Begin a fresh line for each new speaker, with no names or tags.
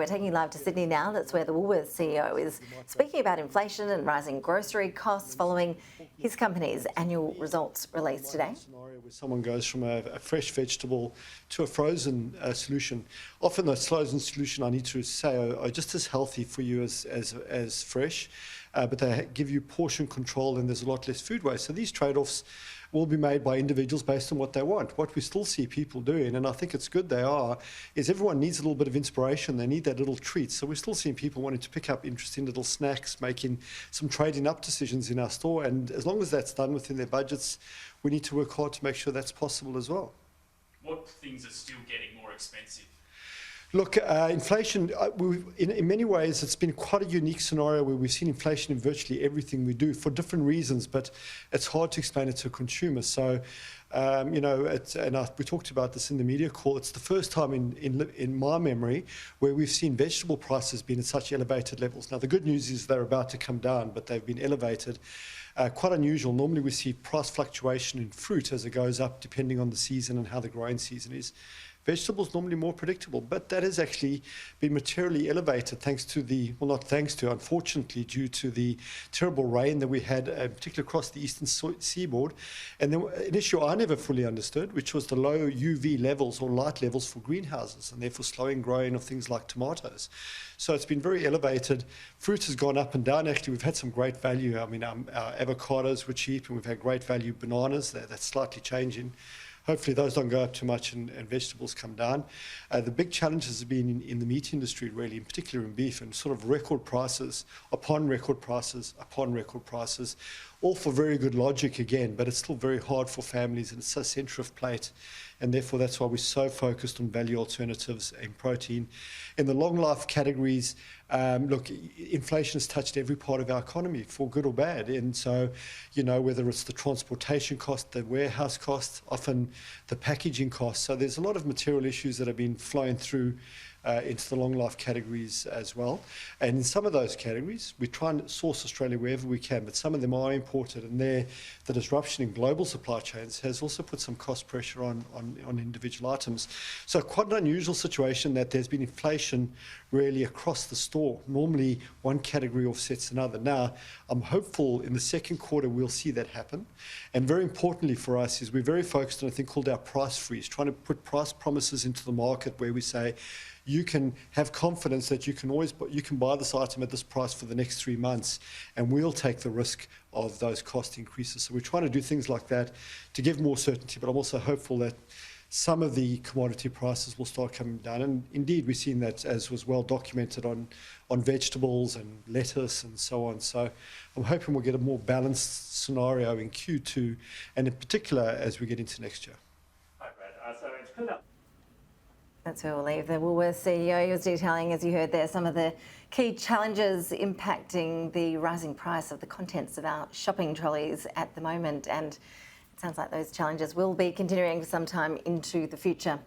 We're taking you live to Sydney now. That's where the Woolworths CEO is speaking about inflation and rising grocery costs following his company's annual results released today.
Scenario where someone goes from a fresh vegetable to a frozen solution. Often those frozen solution, I need to say, are just as healthy for you as fresh, but they give you portion control and there's a lot less food waste. So these trade-offs will be made by individuals based on what they want. What we still see people doing, and I think it's good they are, is everyone needs a little bit of inspiration. They need that little treat. So we're still seeing people wanting to pick up interesting little snacks, making some trading up decisions in our store. And as long as that's done within their budgets, we need to work hard to make sure that's possible as well.
What things are still getting more expensive?
Look, inflation, in many ways, it's been quite a unique scenario where we've seen inflation in virtually everything we do for different reasons, but it's hard to explain it to a consumer. So, we talked about this in the media call. It's the first time in my memory where we've seen vegetable prices being at such elevated levels. Now, the good news is they're about to come down, but they've been elevated. Quite unusual. Normally we see price fluctuation in fruit as it goes up depending on the season and how the growing season is. Vegetables normally more predictable, but that has actually been materially elevated thanks to unfortunately, due to the terrible rain that we had, particularly across the eastern seaboard. And then an issue I never fully understood, which was the low UV levels or light levels for greenhouses, and therefore slowing growing of things like tomatoes. So it's been very elevated. Fruit has gone up and down. Actually, we've had some great value. I mean, our avocados were cheap, and we've had great value bananas. That's slightly changing. Hopefully those don't go up too much and vegetables come down. The big challenges have been in the meat industry, really, in particular in beef, and sort of record prices upon record prices upon record prices, all for very good logic again, but it's still very hard for families, and it's so centre of plate, and therefore that's why we're so focused on value alternatives in protein. In the long life categories, look, inflation has touched every part of our economy, for good or bad, and so, whether it's the transportation cost, the warehouse cost, often the packaging cost, so there's a lot of material issues that have been flowing through into the long life categories as well. And in some of those categories, we try and source Australia wherever we can, but some of them are imported, and the disruption in global supply chains has also put some cost pressure on individual items. So quite an unusual situation that there's been inflation really across the store. Normally one category offsets another. Now, I'm hopeful in the second quarter we'll see that happen. And very importantly for us is we're very focused on a thing called our price freeze, trying to put price promises into the market where we say, you can have confidence that you can buy this item at this price for the next 3 months, and we'll take the risk of those cost increases. So we're trying to do things like that to give more certainty, but I'm also hopeful that some of the commodity prices will start coming down. And indeed, we've seen that, as was well documented, on vegetables and lettuce and so on. So I'm hoping we'll get a more balanced scenario in Q2, and in particular as we get into next year.
Hi, Brad. So it's clear up.
That's where we'll leave the Woolworths CEO. He was detailing, as you heard there, some of the key challenges impacting the rising price of the contents of our shopping trolleys at the moment. And it sounds like those challenges will be continuing for some time into the future.